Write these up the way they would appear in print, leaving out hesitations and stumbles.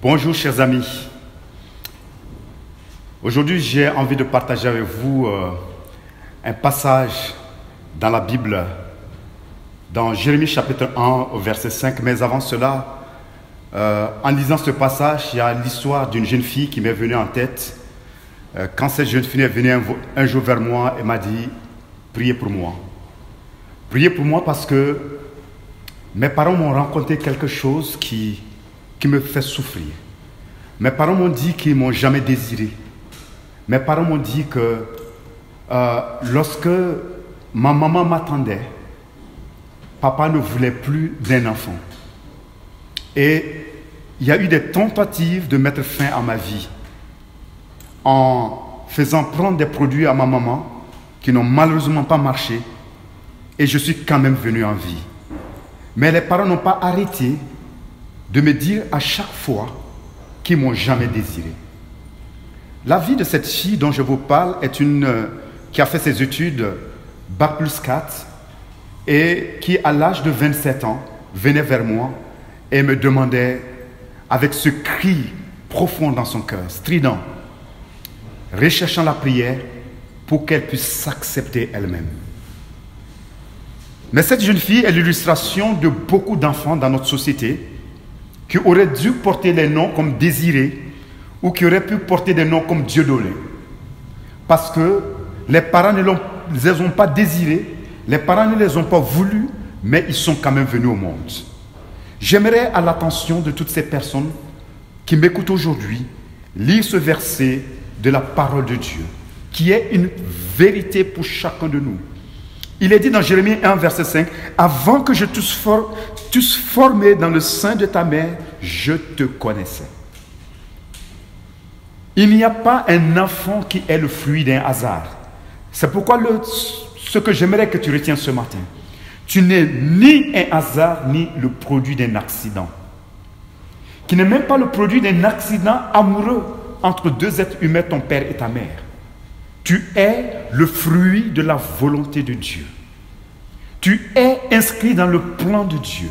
Bonjour chers amis. Aujourd'hui j'ai envie de partager avec vous un passage dans la Bible, dans Jérémie chapitre 1 au verset 5. Mais avant cela, en lisant ce passage, il y a l'histoire d'une jeune fille qui m'est venue en tête. Quand cette jeune fille est venue un jour vers moi et m'a dit « Priez pour moi ». Priez pour moi parce que mes parents m'ont raconté quelque chose qui me fait souffrir. Mes parents m'ont dit qu'ils ne m'ont jamais désiré. Mes parents m'ont dit que lorsque ma maman m'attendait, papa ne voulait plus d'un enfant. Et il y a eu des tentatives de mettre fin à ma vie en faisant prendre des produits à ma maman qui n'ont malheureusement pas marché, et je suis quand même venu en vie. Mais les parents n'ont pas arrêté de me dire à chaque fois qu'ils ne m'ont jamais désiré. La vie de cette fille dont je vous parle est qui a fait ses études Bac plus 4 et qui, à l'âge de 27 ans, venait vers moi et me demandait, avec ce cri profond dans son cœur, strident, recherchant la prière pour qu'elle puisse s'accepter elle-même. Mais cette jeune fille est l'illustration de beaucoup d'enfants dans notre société qui auraient dû porter des noms comme Désiré ou qui auraient pu porter des noms comme Dieudonné. Parce que les parents ne les ont pas désirés, les parents ne les ont pas voulus, mais ils sont quand même venus au monde. J'aimerais, à l'attention de toutes ces personnes qui m'écoutent aujourd'hui, lire ce verset de la parole de Dieu, qui est une vérité pour chacun de nous. Il est dit dans Jérémie 1, verset 5, « Avant que je t'eusse formé dans le sein de ta mère, je te connaissais. » Il n'y a pas un enfant qui est le fruit d'un hasard. C'est pourquoi ce que j'aimerais que tu retiennes ce matin, tu n'es ni un hasard, ni le produit d'un accident. Qui n'est même pas le produit d'un accident amoureux entre deux êtres humains, ton père et ta mère. Tu es le fruit de la volonté de Dieu. Tu es inscrit dans le plan de Dieu.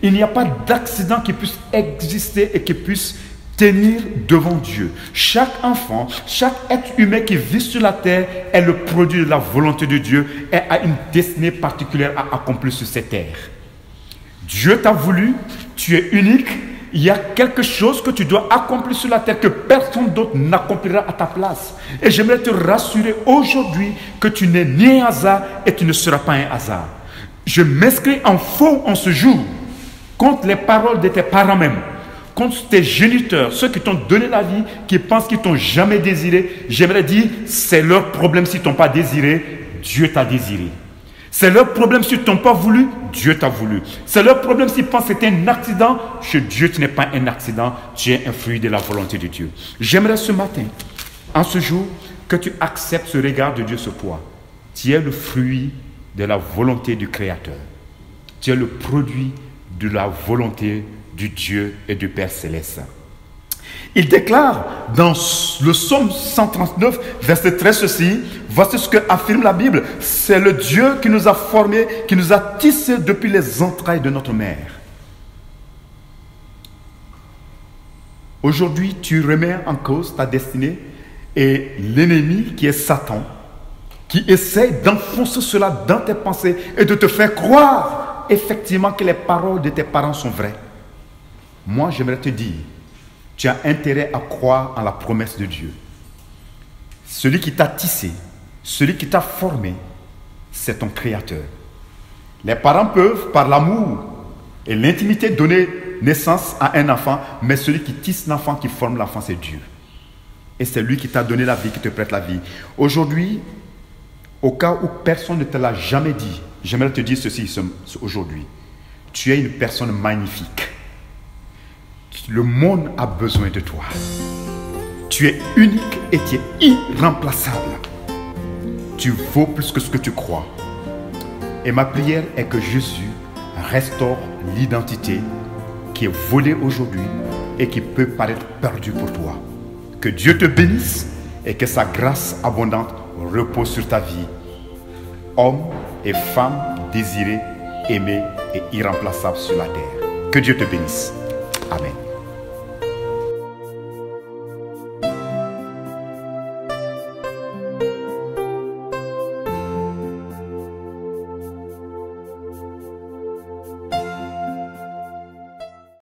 Il n'y a pas d'accident qui puisse exister et qui puisse tenir devant Dieu. Chaque enfant, chaque être humain qui vit sur la terre est le produit de la volonté de Dieu et a une destinée particulière à accomplir sur cette terre. Dieu t'a voulu, tu es unique. Il y a quelque chose que tu dois accomplir sur la terre que personne d'autre n'accomplira à ta place. Et j'aimerais te rassurer aujourd'hui que tu n'es ni un hasard et tu ne seras pas un hasard. Je m'inscris en faux en ce jour contre les paroles de tes parents même, contre tes géniteurs, ceux qui t'ont donné la vie, qui pensent qu'ils t'ont jamais désiré. J'aimerais dire, c'est leur problème s'ils t'ont pas désiré, Dieu t'a désiré. C'est leur problème s'ils ne t'ont pas voulu, Dieu t'a voulu. C'est leur problème s'ils pensent que c'était un accident. Chez Dieu, tu n'es pas un accident, tu es un fruit de la volonté de Dieu. J'aimerais ce matin, en ce jour, que tu acceptes ce regard de Dieu sur toi. Tu es le fruit de la volonté du Créateur. Tu es le produit de la volonté du Dieu et du Père Céleste. Il déclare dans le psaume 139, verset 13, ceci, voici ce que affirme la Bible, c'est le Dieu qui nous a formés, qui nous a tissés depuis les entrailles de notre mère. Aujourd'hui, tu remets en cause ta destinée et l'ennemi qui est Satan, qui essaie d'enfoncer cela dans tes pensées et de te faire croire effectivement que les paroles de tes parents sont vraies. Moi, j'aimerais te dire, tu as intérêt à croire en la promesse de Dieu. Celui qui t'a tissé, celui qui t'a formé, c'est ton Créateur. Les parents peuvent, par l'amour et l'intimité, donner naissance à un enfant, mais celui qui tisse l'enfant, qui forme l'enfant, c'est Dieu. Et c'est lui qui t'a donné la vie, qui te prête la vie. Aujourd'hui, au cas où personne ne te l'a jamais dit, j'aimerais te dire ceci aujourd'hui. Tu es une personne magnifique. Le monde a besoin de toi. Tu es unique et tu es irremplaçable. Tu vaux plus que ce que tu crois. Et ma prière est que Jésus restaure l'identité qui est volée aujourd'hui et qui peut paraître perdue pour toi. Que Dieu te bénisse et que sa grâce abondante repose sur ta vie. Homme et femme désirés, aimés et irremplaçables sur la terre. Que Dieu te bénisse. Amen.